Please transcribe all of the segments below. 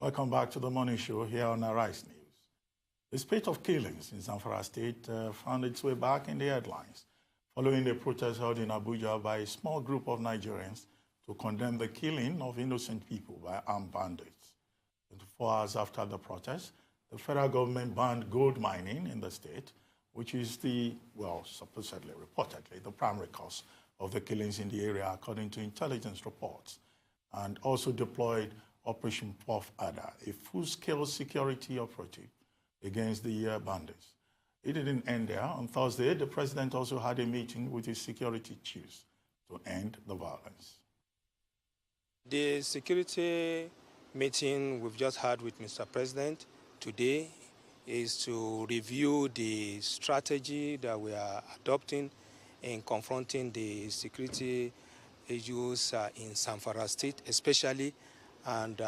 Welcome back to the morning show here on Arise News. The spate of killings in ZAMFARA State found its way back in the headlines following a protest held in Abuja by a small group of Nigerians to condemn the killing of innocent people by armed bandits. 24 hours after the protest, the federal government banned gold mining in the state, which is the, well, supposedly, reportedly, the primary cause of the killings in the area, according to intelligence reports, and also deployed Operation Puff Adder, a full-scale security operative against the bandits. It didn't end there. On Thursday, the president also had a meeting with his security chiefs to end the violence. The security meeting we've just had with Mr. President today is to review the strategy that we are adopting in confronting the security issues in ZAMFARA State, especially, and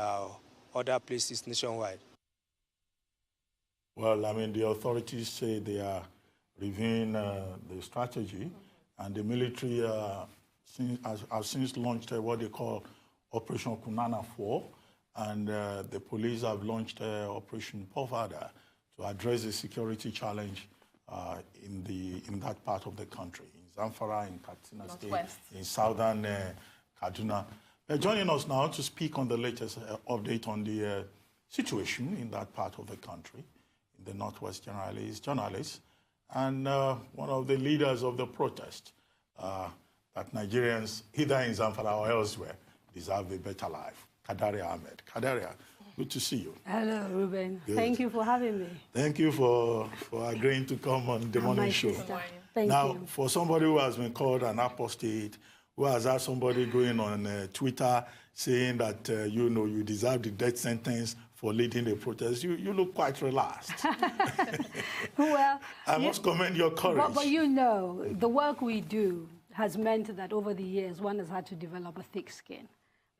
other places nationwide. Well, I mean, the authorities say they are reviewing the strategy, and the military have since launched what they call Operation Kunana 4, and the police have launched Operation Puff Adder to address the security challenge in that part of the country, in ZAMFARA, in Katsina State, in southern Kaduna. Joining us now to speak on the latest update on the situation in that part of the country, in the Northwest generally, is journalist and one of the leaders of the protest that Nigerians, either in ZAMFARA or elsewhere, deserve a better life. KADARIA AHMED. KADARIA, good to see you. Hello, Ruben. Good. Thank you for having me. Thank you for agreeing to come on the morning show. Thank now, you. for somebody who has been called an apostate, who has had somebody going on Twitter saying that, you know, you deserve the death sentence for leading the protest, you look quite relaxed. Well, I must commend your courage. But you know, the work we do has meant that over the years, one has had to develop a thick skin.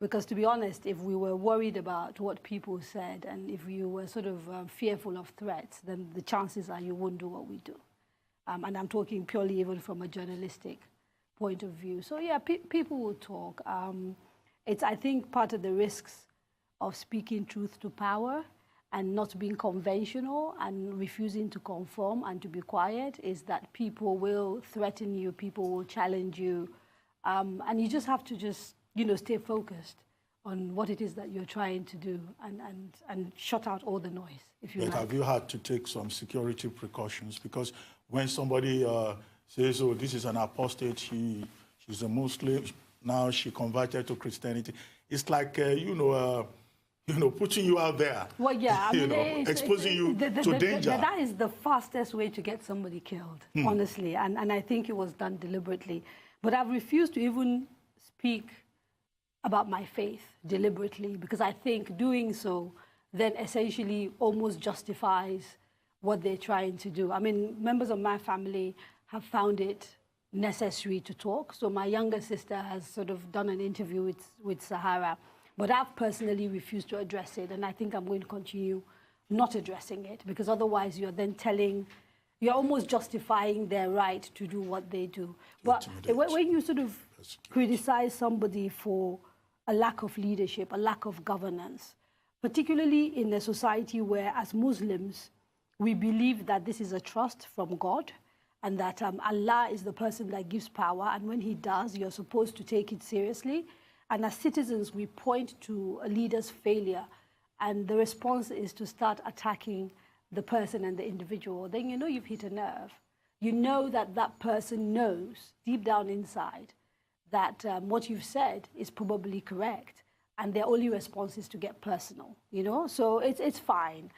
Because to be honest, if we were worried about what people said and if you were sort of fearful of threats, then the chances are you wouldn't do what we do. And I'm talking purely even from a journalistic point of view. So yeah, people will talk. It's, I think, part of the risks of speaking truth to power and not being conventional and refusing to conform and to be quiet is that people will threaten you, people will challenge you, and you just have to just, you know, stay focused on what it is that you're trying to do and shut out all the noise, if you like. Have you had to take some security precautions? Because when somebody says, oh, this is an apostate, she's a Muslim, now she converted to Christianity, it's like, you know, putting you out there. Well, yeah, I mean, exposing you to danger. That is the fastest way to get somebody killed, honestly, and I think it was done deliberately. But I've refused to even speak about my faith deliberately, because I think doing so then essentially almost justifies what they're trying to do. I mean, members of my family have found it necessary to talk. So my younger sister has sort of done an interview with Sahara, but I've personally refused to address it, and I think I'm going to continue not addressing it, because otherwise you're then you're almost justifying their right to do what they do. But when you sort of criticize somebody for a lack of leadership, a lack of governance, particularly in a society where, as Muslims, we believe that this is a trust from God and that Allah is the person that gives power, and when he does, you're supposed to take it seriously. And as citizens, we point to a leader's failure, and the response is to start attacking the person and the individual. Then you know you've hit a nerve. You know that that person knows deep down inside that what you've said is probably correct, and their only response is to get personal, you know? So it's fine.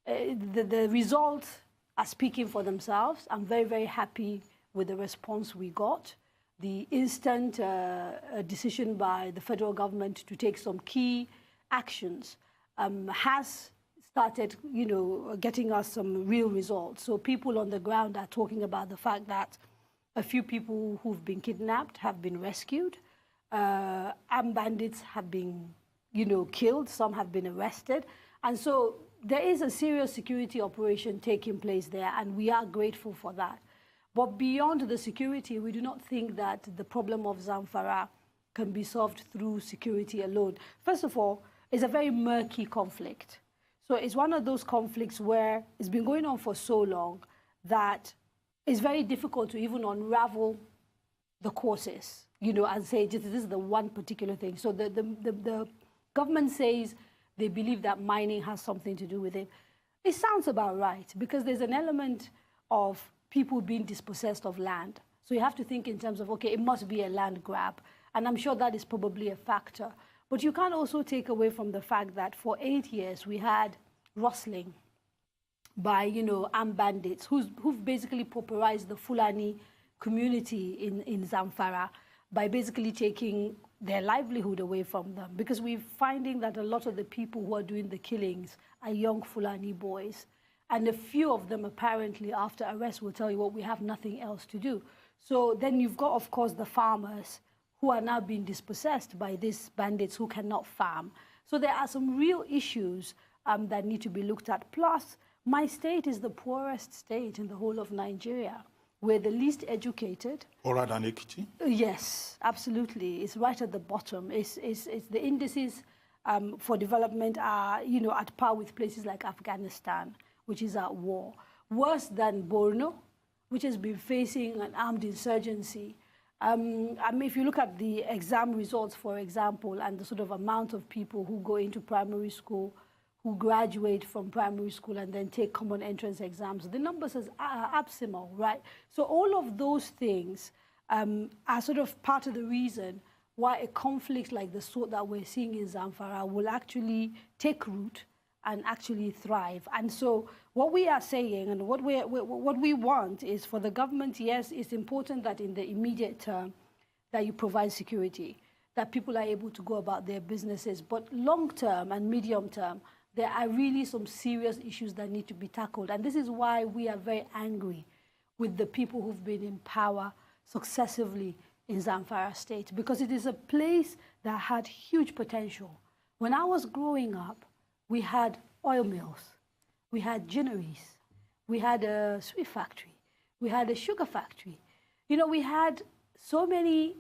The results are speaking for themselves. I'm very, very happy with the response we got. The instant decision by the federal government to take some key actions has started, you know, getting us some real results. So people on the ground are talking about the fact that a few people who've been kidnapped have been rescued. Armed bandits have been, you know, killed. Some have been arrested. And so there is a serious security operation taking place there, and we are grateful for that. But beyond the security, we do not think that the problem of ZAMFARA can be solved through security alone. First of all, is a very murky conflict. So it's one of those conflicts where it's been going on for so long that it's very difficult to even unravel the causes, you know, and say this is the one particular thing. So the government says they believe that mining has something to do with it. It sounds about right, because there's an element of people being dispossessed of land. So you have to think in terms of, okay, it must be a land grab. And I'm sure that is probably a factor. But you can't also take away from the fact that for 8 years we had rustling by, you know, armed bandits who've basically pauperized the Fulani community in ZAMFARA by basically taking their livelihood away from them. Because we're finding that a lot of the people who are doing the killings are young Fulani boys. And a few of them apparently after arrest will tell you, well, we have nothing else to do. So then you've got, of course, the farmers who are now being dispossessed by these bandits who cannot farm. So there are some real issues that need to be looked at. Plus, my state is the poorest state in the whole of Nigeria. We're the least educated. Poorer than Ekiti? Yes, absolutely. It's right at the bottom. It's the indices for development are, you know, at par with places like Afghanistan, which is at war. Worse than Borno, which has been facing an armed insurgency. I mean, if you look at the exam results, for example, and the sort of amount of people who go into primary school, who graduate from primary school and then take common entrance exams, the numbers are abysmal, right? So all of those things are sort of part of the reason why a conflict like the sort that we're seeing in ZAMFARA will actually take root and actually thrive. And so what we are saying and what we want is for the government, yes, it's important that in the immediate term that you provide security, that people are able to go about their businesses. But long term and medium term, there are really some serious issues that need to be tackled. And this is why we are very angry with the people who've been in power successively in Zamfara State, because it is a place that had huge potential. When I was growing up, we had oil mills, we had ginneries, we had a sweet factory, we had a sugar factory. You know, we had so many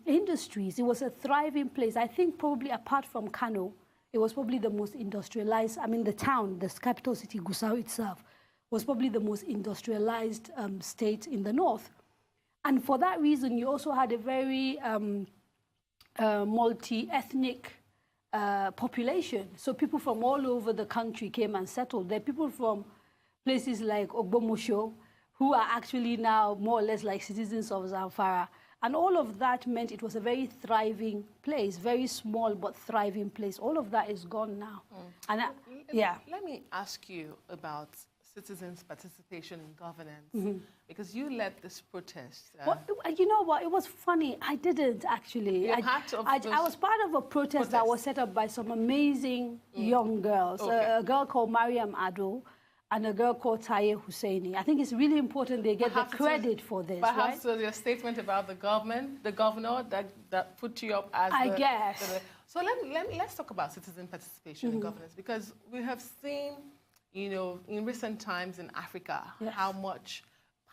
industries. It was a thriving place. I think probably apart from Kano, it was probably the most industrialized. I mean, the town, the capital city, Gusau itself, was probably the most industrialized state in the north. And for that reason, you also had a very multi-ethnic population. So people from all over the country came and settled. There are people from places like Ogbomosho, who are actually now more or less like citizens of Zamfara. And all of that meant it was a very thriving place, very small but thriving place. All of that is gone now. And let me ask you about citizens' participation in governance, because you led this protest. Well, you know what? It was funny. I didn't actually. I was part of a protest that was set up by some amazing young girls. A girl called Mariam Ado and a girl called Taye Husseini. I think it's really important they get the credit for this, perhaps right? Your statement about the governor that put you up as I guess. So let's talk about citizen participation in governance, because we have seen, you know, in recent times in Africa, how much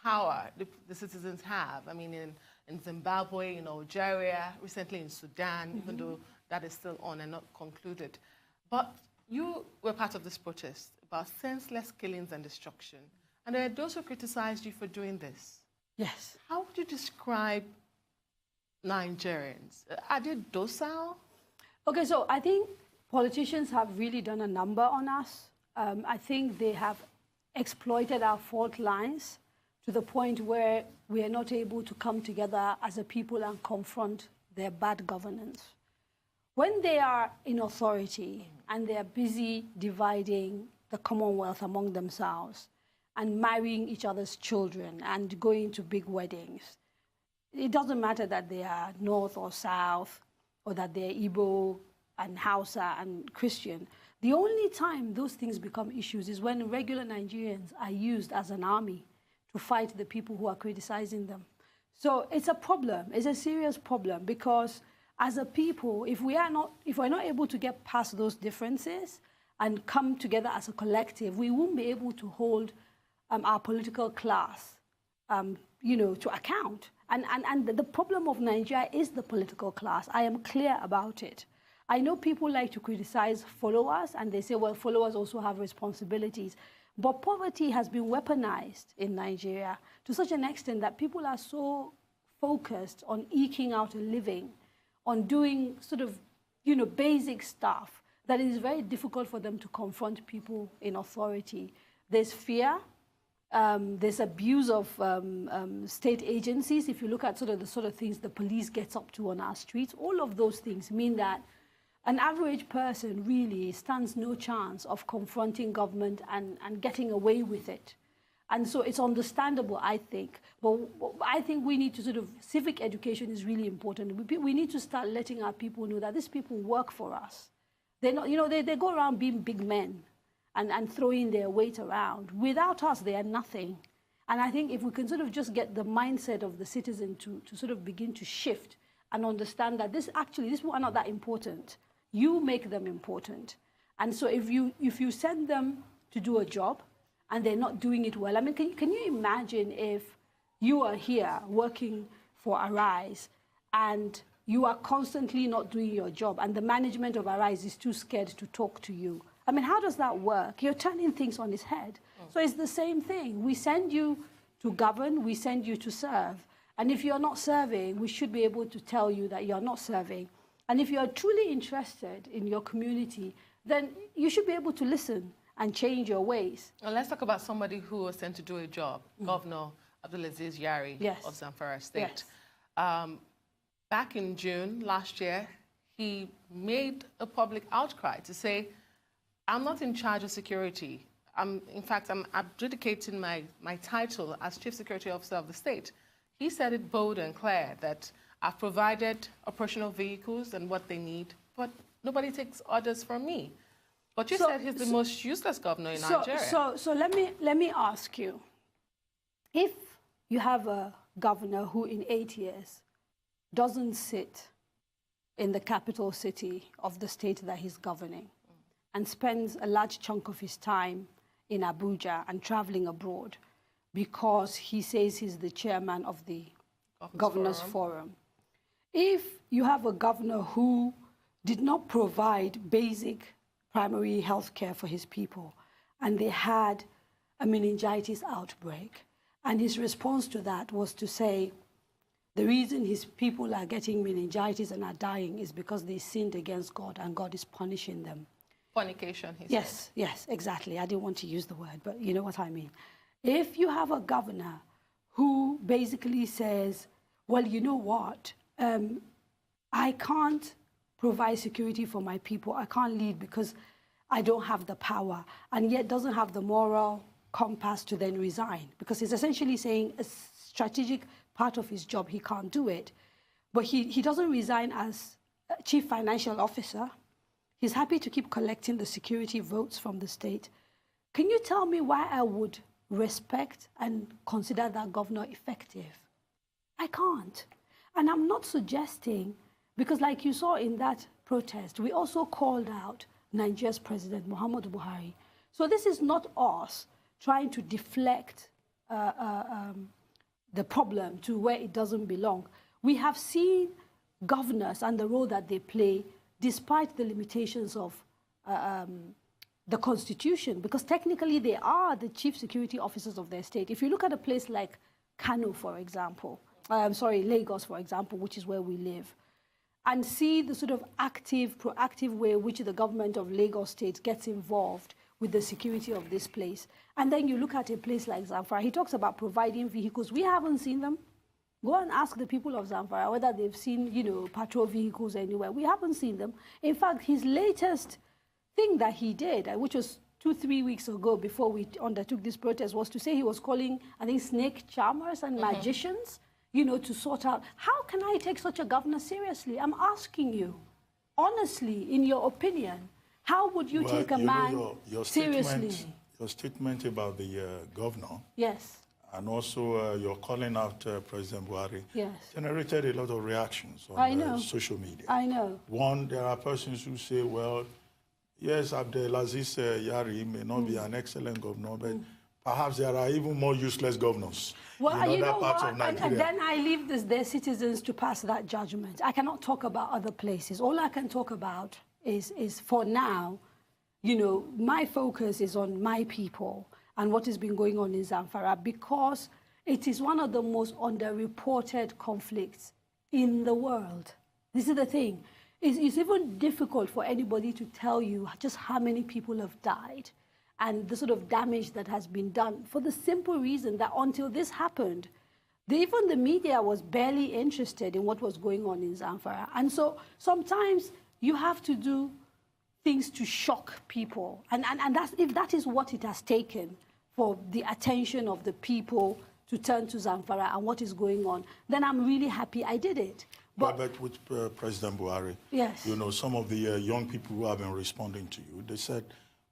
power the citizens have. I mean, in Zimbabwe, in Algeria, recently in Sudan, even though that is still on and not concluded. But you were part of this protest about senseless killings and destruction. And there are those who criticized you for doing this. Yes. How would you describe Nigerians? Are they docile? Okay, so I think politicians have really done a number on us. I think they have exploited our fault lines to the point where we are not able to come together as a people and confront their bad governance. When they are in authority and they are busy dividing the Commonwealth among themselves and marrying each other's children and going to big weddings, it doesn't matter that they are North or South or that they're Igbo and Hausa and Christian. The only time those things become issues is when regular Nigerians are used as an army to fight the people who are criticizing them. So it's a problem. It's a serious problem, because as a people, if we're not able to get past those differences and come together as a collective, we won't be able to hold our political class, you know, to account. And the problem of Nigeria is the political class. I am clear about it. I know people like to criticize followers, and they say, well, followers also have responsibilities. But poverty has been weaponized in Nigeria to such an extent that people are so focused on eking out a living, on doing sort of, you know, basic stuff, that it is very difficult for them to confront people in authority. There's fear. There's abuse of state agencies. If you look at the sort of things the police gets up to on our streets, all of those things mean that an average person really stands no chance of confronting government and getting away with it. And so it's understandable, I think. But I think we need to civic education is really important. We need to start letting our people know that these people work for us. They're not, you know, they go around being big men and throwing their weight around. Without us, they are nothing. And I think if we can just get the mindset of the citizen to begin to shift and understand that these people are not that important. You make them important. And so if you send them to do a job and they're not doing it well, I mean, can you imagine if you are here working for Arise and you are constantly not doing your job and the management of Arise is too scared to talk to you? I mean, how does that work? You're turning things on its head. So it's the same thing. We send you to govern, we send you to serve. And if you're not serving, we should be able to tell you that you're not serving. And if you're truly interested in your community, then you should be able to listen and change your ways. Well, let's talk about somebody who was sent to do a job, Governor Abdulaziz Yari of Zamfara State. Yes. Back in June last year, he made a public outcry to say, I'm not in charge of security. In fact, I'm abdicating my title as Chief Security Officer of the state. He said it bold and clear that I've provided operational vehicles and what they need, but nobody takes orders from me. But you said he's the most useless governor in Nigeria. So let me ask you, if you have a governor who in 8 years doesn't sit in the capital city of the state that he's governing and spends a large chunk of his time in Abuja and traveling abroad because he says he's the chairman of the Governors Forum. If you have a governor who did not provide basic primary health care for his people, and they had a meningitis outbreak, and his response to that was to say, the reason his people are getting meningitis and are dying is because they sinned against God and God is punishing them. Fornication, he said. Yes, exactly. I didn't want to use the word, but you know what I mean. If you have a governor who basically says, well, you know what, I can't provide security for my people. I can't lead because I don't have the power, and yet doesn't have the moral compass to then resign, because he's essentially saying a strategic part of his job, he can't do it. But he doesn't resign as chief financial officer. He's happy to keep collecting the security votes from the state. Can you tell me why I would respect and consider that governor effective? I can't. And I'm not suggesting, because like you saw in that protest, we also called out Nigeria's President Muhammadu Buhari. So this is not us trying to deflect the problem to where it doesn't belong. We have seen governors and the role that they play despite the limitations of the Constitution, because technically they are the chief security officers of their state. If you look at a place like Kano, for example, Lagos, for example, which is where we live, and see the sort of active, proactive way in which the government of Lagos State gets involved with the security of this place. And then you look at a place like Zamfara, he talks about providing vehicles. We haven't seen them. Go and ask the people of Zamfara whether they've seen, patrol vehicles anywhere. We haven't seen them. In fact, his latest thing that he did, which was 2-3 weeks ago before we undertook this protest, was to say he was calling, I think, snake charmers and magicians, to sort out. How can I take such a governor seriously? I'm asking you, honestly, in your opinion, how would you take a man seriously? Your statement about the governor. Yes. And also your calling out President Buhari generated a lot of reactions on social media. I know. One, there are persons who say, well, yes, Abdulaziz Yari may not be an excellent governor, but perhaps there are even more useless governors in you other know parts what? of Nigeria. And then I leave their citizens to pass that judgment. I cannot talk about other places. All I can talk about is for now, you know, my focus is on my people and what has been going on in ZAMFARA, because it is one of the most underreported conflicts in the world. This is the thing. It's even difficult for anybody to tell you just how many people have died and the sort of damage that has been done, for the simple reason that until this happened, even the media was barely interested in what was going on in ZAMFARA. And so sometimes you have to do things to shock people. And that's, if that is what it has taken for the attention of the people to turn to ZAMFARA and what is going on, then I'm really happy I did it. But with President Buhari, yes, you know, some of the young people who have been responding to you, they said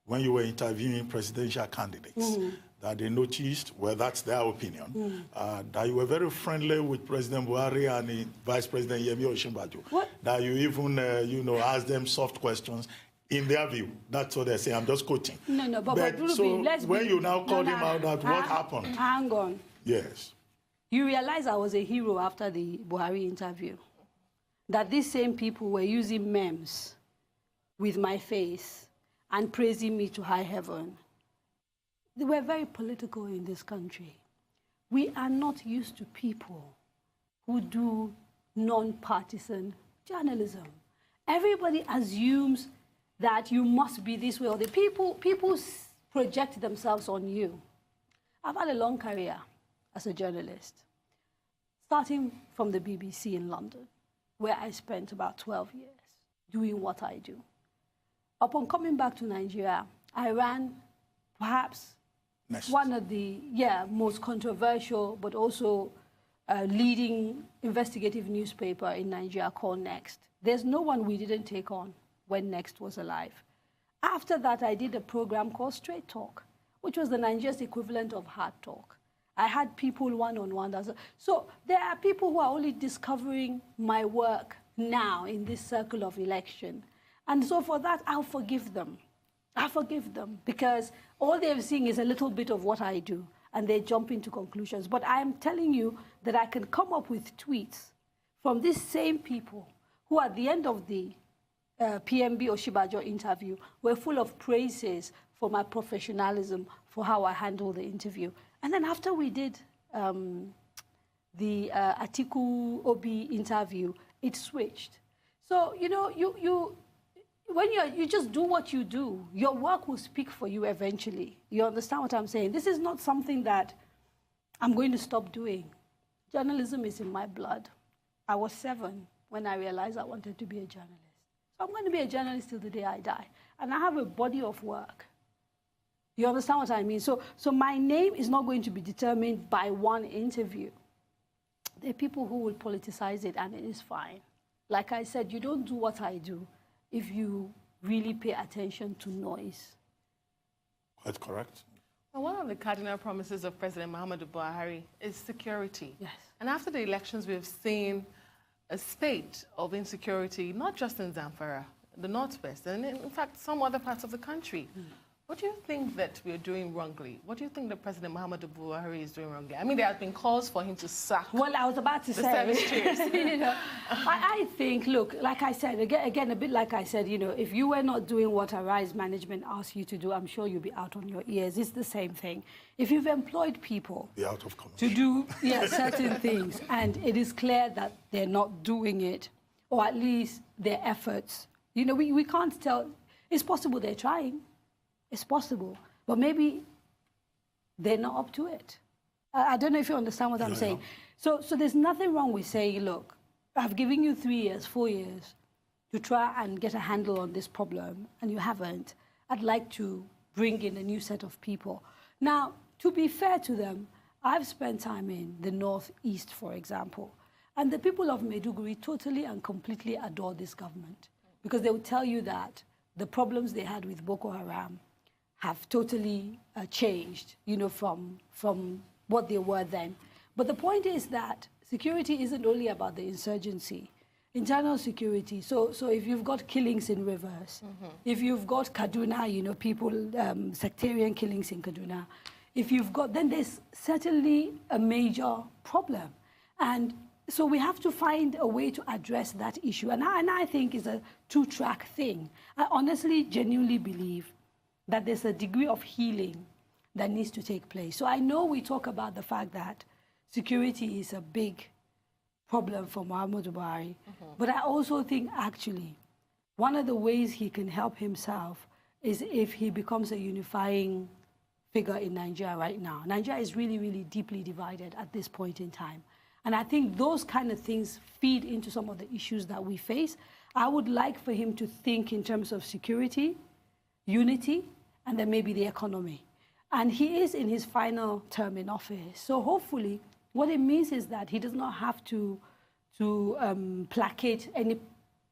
when you were interviewing presidential candidates, that they noticed, well, that's their opinion, that you were very friendly with President Buhari and Vice President Yemi Osinbajo. What? That you even, you know, asked them soft questions. In their view, that's what they say. I'm just quoting. No, but so let's when be, you now called him out, that what happened? Hang on. Yes. You realize I was a hero after the Buhari interview. That these same people were using memes with my face and praising me to high heaven. They were very political in this country. We are not used to people who do non-partisan journalism. Everybody assumes that you must be this way, or the people project themselves on you. I've had a long career as a journalist, starting from the BBC in London, where I spent about 12 years doing what I do. Upon coming back to Nigeria, I ran perhaps one of the most controversial but also leading investigative newspaper in Nigeria called Next. There's no one we didn't take on when Next was alive. After that, I did a program called Straight Talk, which was the Nigeria's equivalent of Hard Talk. I had people one-on-one. So there are people who are only discovering my work now in this circle of election. And so for that, I'll forgive them. I forgive them because all they're seeing is a little bit of what I do, and they jump into conclusions. But I'm telling you that I can come up with tweets from these same people who at the end of the PMB Osinbajo interview were full of praises for my professionalism, for how I handled the interview. And then after we did the Atiku Obi interview, it switched. So, you know, when you just do what you do, your work will speak for you eventually. You understand what I'm saying? This is not something that I'm going to stop doing. Journalism is in my blood. I was 7 when I realized I wanted to be a journalist. So I'm going to be a journalist till the day I die. And I have a body of work. You understand what I mean? So my name is not going to be determined by one interview. There are people who will politicize it, and it is fine. Like I said, you don't do what I do if you really pay attention to noise. Quite correct. Well, one of the cardinal promises of President Muhammadu Buhari is security. Yes. And after the elections, we've seen a spate of insecurity, not just in ZAMFARA, the Northwest, and in fact, some other parts of the country. What do you think that we're doing wrongly? What do you think that President Muhammadu Buhari is doing wrongly? I mean, there have been calls for him to sack. Well, I was about to say, you know, I think, look, like I said, again, a bit like I said, you know, if you were not doing what Arise management asked you to do, I'm sure you'll be out on your ears. It's the same thing. If you've employed people be out of to do certain things, and it is clear that they're not doing it, or at least their efforts, you know, we can't tell. It's possible they're trying. It's possible, but maybe they're not up to it. I don't know if you understand what I'm saying. So there's nothing wrong with saying, look, I've given you 3 years, 4 years to try and get a handle on this problem, and you haven't. I'd like to bring in a new set of people. Now, to be fair to them, I've spent time in the Northeast, for example, and the people of Maiduguri totally and completely adore this government, because they will tell you that the problems they had with Boko Haram have totally changed, you know, from what they were then. But the point is that security isn't only about the insurgency, internal security. So if you've got killings in rivers, if you've got Kaduna, you know, people, sectarian killings in Kaduna, if you've got, then there's certainly a major problem. And so we have to find a way to address that issue. And I think it's a two-track thing. I honestly, genuinely believe that there's a degree of healing that needs to take place. So I know we talk about the fact that security is a big problem for Muhammadu Buhari, but I also think actually one of the ways he can help himself is if he becomes a unifying figure in Nigeria right now. Nigeria is really, really deeply divided at this point in time. And I think those kind of things feed into some of the issues that we face. I would like for him to think in terms of security, unity, and then maybe the economy. And he is in his final term in office. So hopefully, what it means is that he does not have to placate any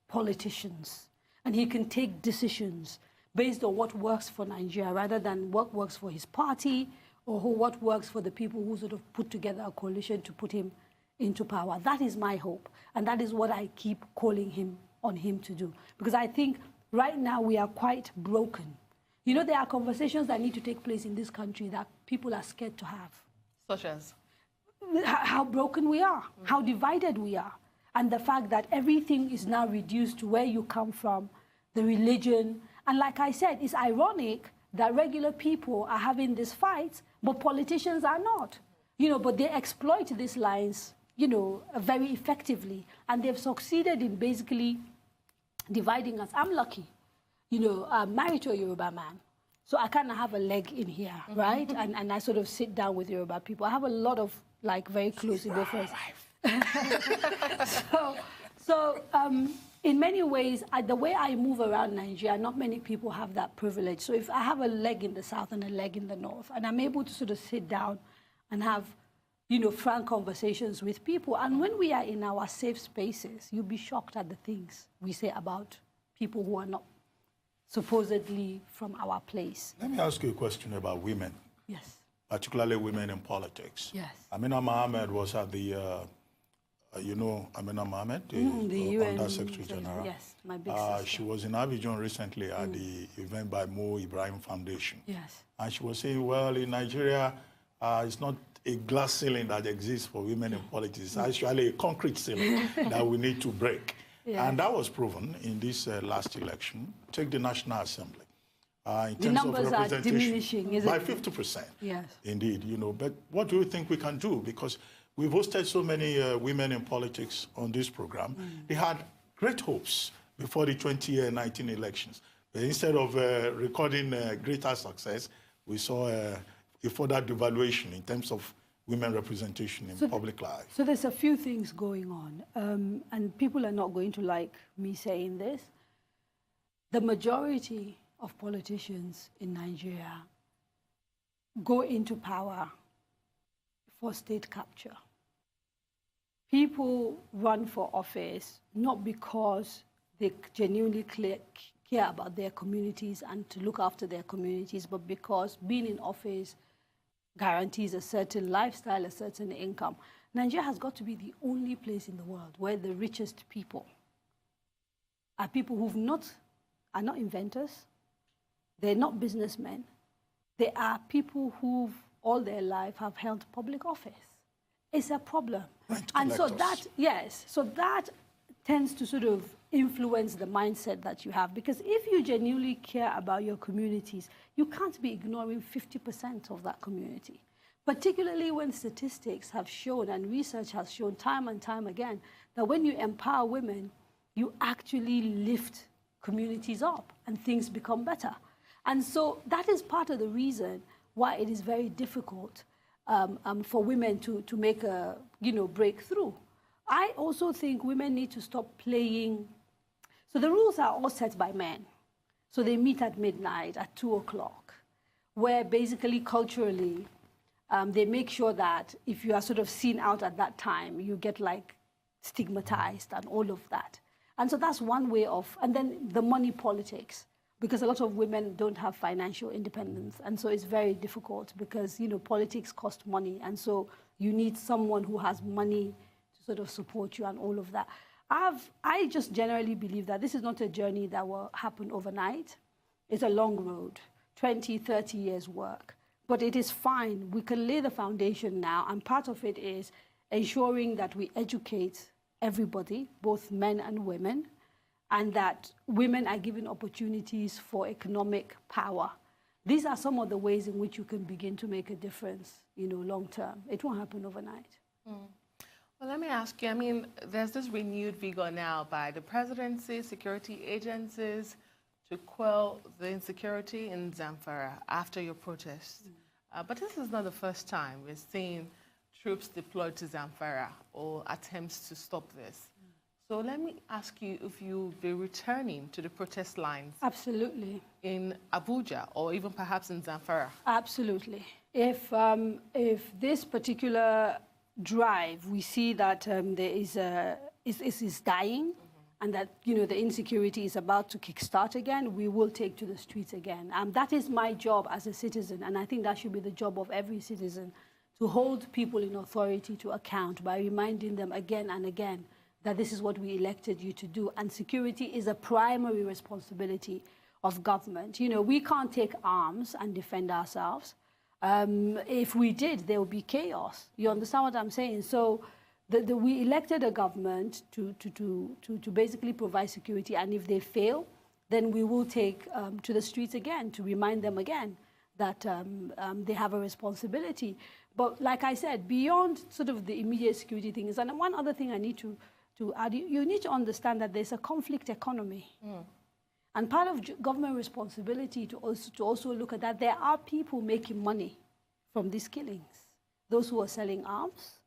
politicians. And he can take decisions based on what works for Nigeria rather than what works for his party or what works for the people who sort of put together a coalition to put him into power. That is my hope. And that is what I keep calling on him to do. Because I think right now we are quite broken. You know, there are conversations that need to take place in this country that people are scared to have. Such as? How broken we are, how divided we are. And the fact that everything is now reduced to where you come from, the religion. And like I said, it's ironic that regular people are having these fights, but politicians are not. You know, but they exploit these lines, you know, very effectively. And they've succeeded in basically dividing us. I'm lucky. You know, I'm married to a Yoruba man. So I kind of have a leg in here, right? And I sort of sit down with Yoruba people. I have a lot of, like, very close Igbo friends. So in many ways, the way I move around Nigeria, not many people have that privilege. So if I have a leg in the south and a leg in the north, and I'm able to sort of sit down and have, you know, frank conversations with people. And when we are in our safe spaces, you'll be shocked at the things we say about people who are not supposedly from our place. Let me ask you a question about women. Yes. Particularly women in politics. Yes. Amina Mohammed was at the, you know, Amina Mohammed, the UN Under Secretary General. Yes, my big sister. She was in Abidjan recently at the event by Mo Ibrahim Foundation. Yes. And she was saying, well, in Nigeria, it's not a glass ceiling that exists for women in politics. It's actually a concrete ceiling that we need to break. Yeah. And that was proven in this last election. Take the National Assembly. In the terms numbers of are representation, diminishing, isn't by it? 50%. Yes. Indeed, you know. But what do you think we can do? Because we've hosted so many women in politics on this program. They had great hopes before the 2019 elections. But instead of recording greater success, we saw a further devaluation in terms of women representation in public life. So there's a few things going on, and people are not going to like me saying this. The majority of politicians in Nigeria go into power for state capture. People run for office not because they genuinely care about their communities and to look after their communities, but because being in office guarantees a certain lifestyle, a certain income. Nigeria has got to be the only place in the world where the richest people are people who are not inventors, they're not businessmen, they are people who all their life have held public office. It's a problem. And so that, yes, so that tends to sort of influence the mindset that you have. Because if you genuinely care about your communities, you can't be ignoring 50% of that community. Particularly when statistics have shown and research has shown time and time again that when you empower women, you actually lift communities up and things become better. And so that is part of the reason why it is very difficult for women to make a breakthrough. I also think women need to stop playing. So the rules are all set by men. So they meet at midnight, at 2 o'clock, where basically culturally, they make sure that if you are sort of seen out at that time, you get like stigmatized and all of that. And so that's one way of, and then the money politics, because a lot of women don't have financial independence. And so it's very difficult because, politics cost money. And so you need someone who has money to sort of support you and all of that. I just generally believe that this is not a journey that will happen overnight. It's a long road, 20, 30 years work. But it is fine. We can lay the foundation now, and part of it is ensuring that we educate everybody, both men and women, and that women are given opportunities for economic power. These are some of the ways in which you can begin to make a difference, you know, long term. It won't happen overnight. Well, let me ask you, I mean, there's this renewed vigor now by the presidency, security agencies, to quell the insecurity in ZAMFARA after your protest. But this is not the first time we're seeing troops deployed to ZAMFARA or attempts to stop this. So let me ask you if you'll be returning to the protest lines. Absolutely. In Abuja or even perhaps in ZAMFARA. Absolutely. If this particular drive, we see that there is dying, and that, you know, the insecurity is about to kickstart again, we will take to the streets again. That is my job as a citizen, and I think that should be the job of every citizen, to hold people in authority to account by reminding them again and again that this is what we elected you to do, and security is a primary responsibility of government. You know, we can't take arms and defend ourselves. If we did, there would be chaos. You understand what I'm saying? So we elected a government to basically provide security, and if they fail, then we will take to the streets again to remind them again that they have a responsibility. But like I said, beyond sort of the immediate security things, and one other thing I need to add, you need to understand that there's a conflict economy. And part of government responsibility to also look at that, there are people making money from these killings, those who are selling arms.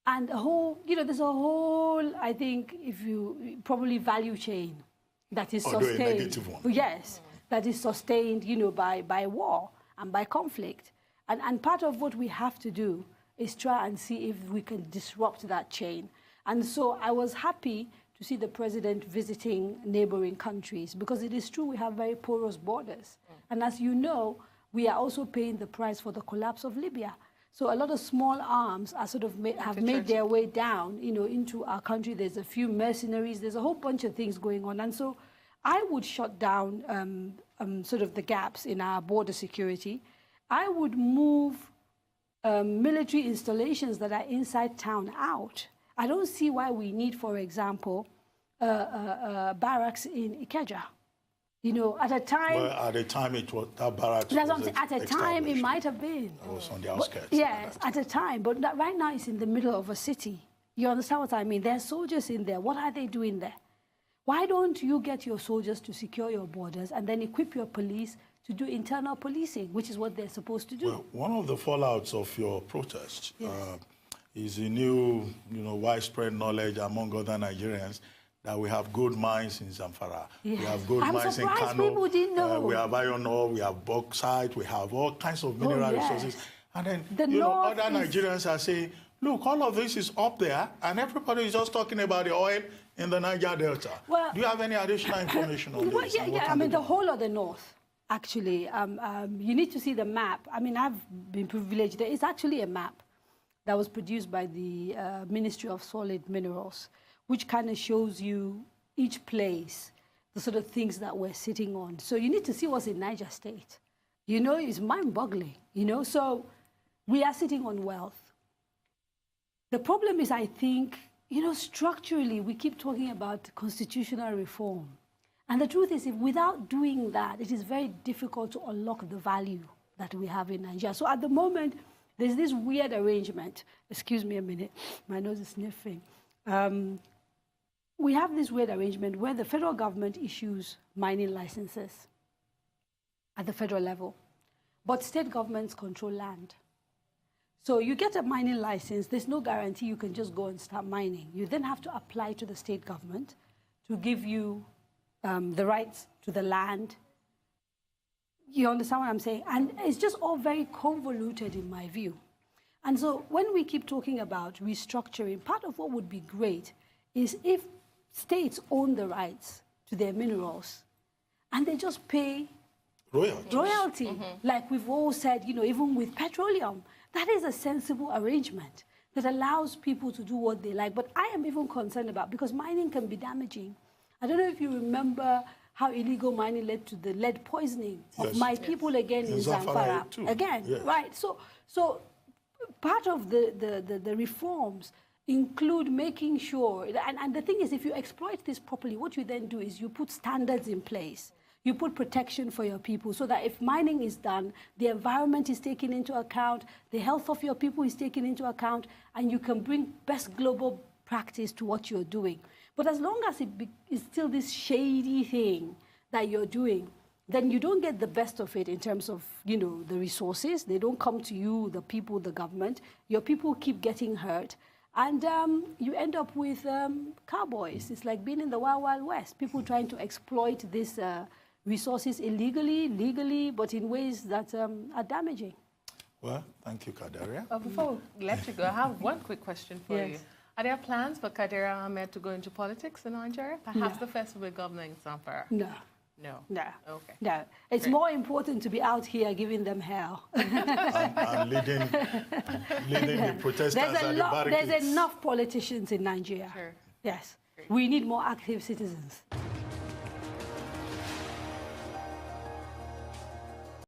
And a whole, you know, there's a whole, I think, if you probably value chain that is sustained. A negative one. Yes, that is sustained, you know, by war and by conflict. And part of what we have to do is try and see if we can disrupt that chain. And so I was happy to see the president visiting neighboring countries, because it is true we have very porous borders. And as you know, we are also paying the price for the collapse of Libya. So a lot of small arms are sort of have made their way down, you know, into our country. There's a few mercenaries. There's a whole bunch of things going on. And so I would shut down sort of the gaps in our border security. I would move military installations that are inside town out. I don't see why we need, for example, barracks in Ikeja. You know, at a time... Well, at the time, it was, that barracks that's was at a time, it might have been. It was on the outskirts. Yes, at a time. But right now, it's in the middle of a city. You understand what I mean? There are soldiers in there. What are they doing there? Why don't you get your soldiers to secure your borders and then equip your police to do internal policing, which is what they're supposed to do? Well, one of the fallouts of your protest is the new, you know, widespread knowledge among other Nigerians that we have gold mines in ZAMFARA. Yes. We have gold mines in Kano. People didn't know. We have iron ore, we have bauxite, we have all kinds of mineral resources. And then, you know, other Nigerians are saying, look, all of this is up there, and everybody is just talking about the oil in the Niger Delta. Well, do you have any additional information on this? Yeah, I mean, the whole of the north, actually. You need to see the map. I mean, I've been privileged. There is actually a map that was produced by the Ministry of Solid Minerals, which kind of shows you each place, the sort of things that we're sitting on. So you need to see what's in Niger State. You know, it's mind-boggling, you know? So we are sitting on wealth. The problem is, I think, you know, structurally, we keep talking about constitutional reform. And the truth is, if without doing that, it is very difficult to unlock the value that we have in Nigeria. So at the moment, there's this weird arrangement. Excuse me a minute, my nose is sniffing. We have this weird arrangement where the federal government issues mining licenses at the federal level, but state governments control land. So you get a mining license, there's no guarantee you can just go and start mining. You then have to apply to the state government to give you the rights to the land. You understand what I'm saying? And it's just all very convoluted in my view. And so when we keep talking about restructuring, part of what would be great is if states own the rights to their minerals and they just pay royalty. Like we've all said, you know, even with petroleum. That is a sensible arrangement that allows people to do what they like. But I am even concerned about, because mining can be damaging. I don't know if you remember how illegal mining led to the lead poisoning of my people again in ZAMFARA. Again, right? So part of the reforms include making sure, and the thing is, if you exploit this properly, what you then do is you put standards in place. You put protection for your people so that if mining is done, the environment is taken into account, the health of your people is taken into account, and you can bring best global practice to what you're doing. But as long as it is still this shady thing that you're doing, then you don't get the best of it in terms of, you know, the resources. They don't come to you, the people, the government. Your people keep getting hurt. And you end up with cowboys. It's like being in the Wild Wild West. People trying to exploit these resources illegally, legally, but in ways that are damaging. Well, thank you, KADARIA. Before we let you go, I have one quick question for you. Are there plans for KADARIA AHMED to go into politics in Nigeria? Perhaps the first will be governing ZAMFARA? No. No. No. Okay. No. It's more important to be out here giving them hell. and leading the protesters at the barricades. There's enough politicians in Nigeria. Sure. Yes. Great. We need more active citizens.